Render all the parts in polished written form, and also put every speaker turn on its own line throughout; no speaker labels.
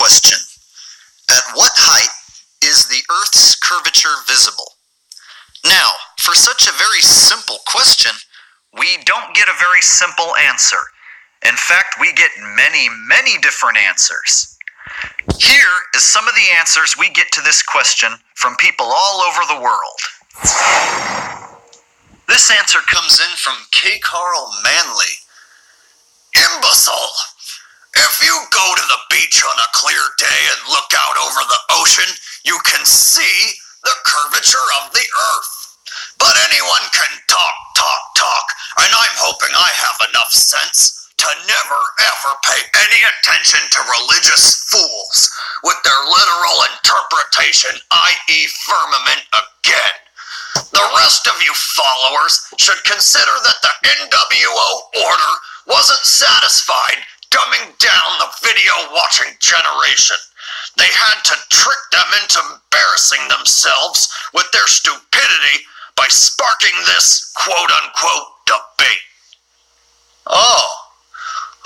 question. At what height is the Earth's curvature visible? Now, for such a very simple question, we don't get a very simple answer. In fact, we get many, many different answers. Here is some of the answers we get to this question from people all over the world. This answer comes in from K. Carl Manley. Imbecile! If you go to the beach on a clear day and look out over the ocean, you can see the curvature of the Earth. But anyone can talk, and I'm hoping I have enough sense to never ever pay any attention to religious fools with their literal interpretation, i.e. firmament again. The rest of you followers should consider that the NWO order wasn't satisfied dumbing down the video-watching generation. They had to trick them into embarrassing themselves with their stupidity by sparking this quote-unquote debate. Oh,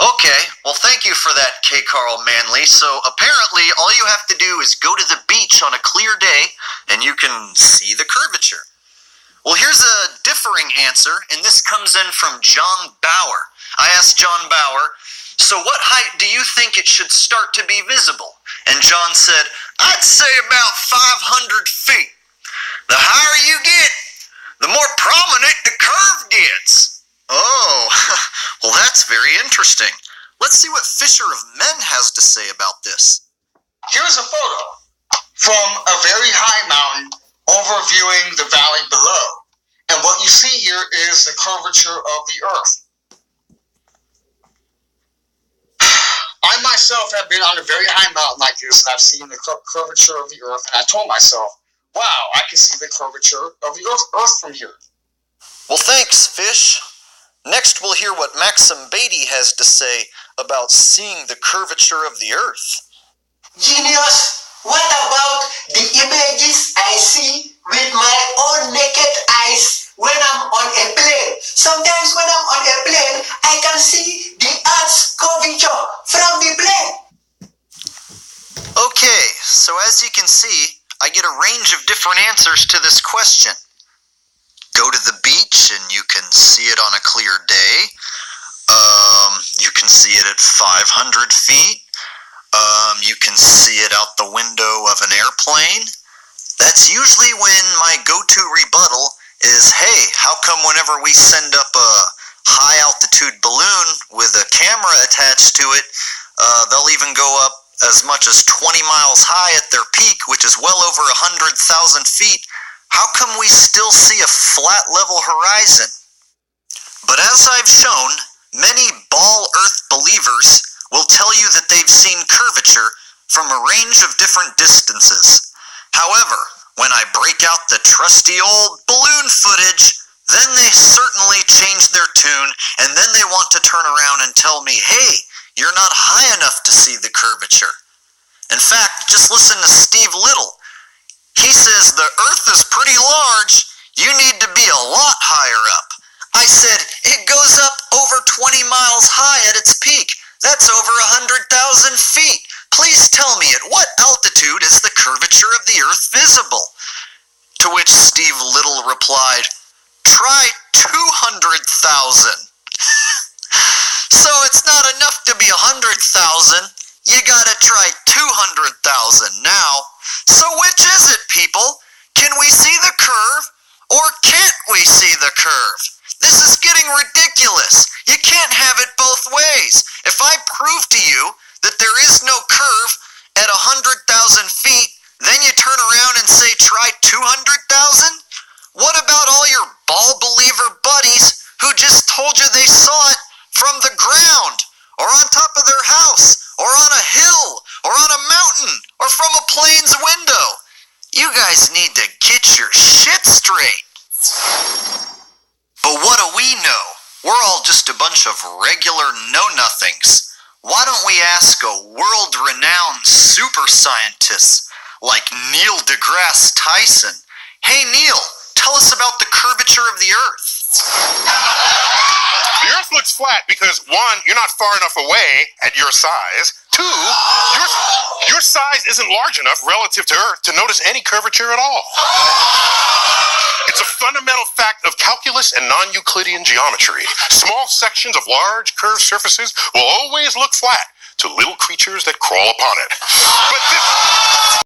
okay. Well, thank you for that, K. Carl Manley. So apparently all you have to do is go to the beach on a clear day and you can see the curvature. Well, here's a differing answer, and this comes in from John Bauer. I asked John Bauer, so what height do you think it should start to be visible? And John said, I'd say about 500 feet. The higher you get, the more prominent the curve gets. Oh, well, that's very interesting. Let's see what Fisher of Men has to say about this.
Here's a photo from a very high mountain overviewing the valley below. And what you see here is the curvature of the Earth. I myself have been on a very high mountain like this, and I've seen the curvature of the Earth, and I told myself, wow, I can see the curvature of the Earth from here.
Well, thanks, Fish. Next, we'll hear what Maxim Beatty has to say about seeing the curvature of the Earth.
Genius, what about the images I see with my own naked eyes when I'm on a plane? Sometimes when I'm on a plane, I can see the Earth's curvature from the plane.
Okay, so as you can see, I get a range of different answers to this question. Go to the beach and you can see it on a clear day. You can see it at 500 feet. You can see it out the window of an airplane. That's usually when my go-to rebuttal is, hey, how come whenever we send up a high-altitude balloon with a camera attached to it, they'll even go up as much as 20 miles high at their peak, which is well over 100,000 feet. How come we still see a flat level horizon? But as I've shown, many ball Earth believers will tell you that they've seen curvature from a range of different distances. However, when I break out the trusty old balloon footage, then they certainly change their tune, and then they want to turn around and tell me, hey, you're not high enough to see the curvature. In fact, just listen to Steve Little. He says the Earth is pretty large. You need to be a lot higher up. I said, it goes up over 20 miles high at its peak. That's over 100,000 feet. Please tell me at what altitude is the curvature of the Earth visible? To which Steve Little replied, try 200,000. So it's not enough to be 100,000. You gotta try 200,000 now. So which is it, people? Can we see the curve, or can't we see the curve? This is getting ridiculous. You can't have it both ways. If I prove to you that there is no curve at 100,000 feet, then you turn around and say try 200,000? What about all your ball believer buddies who just told you they saw it from the ground, or on top of their house, or on a hill, or on a mountain, or from a plane's window? You guys need to get your shit straight. But what do we know? We're all just a bunch of regular know-nothings. Why don't we ask a world-renowned super scientist like Neil deGrasse Tyson? Hey Neil, tell us about the curvature of the Earth.
The Earth looks flat because, one, you're not far enough away at your size. Two, Your size isn't large enough relative to Earth to notice any curvature at all. It's a fundamental fact of calculus and non-Euclidean geometry. Small sections of large curved surfaces will always look flat to little creatures that crawl upon it. But this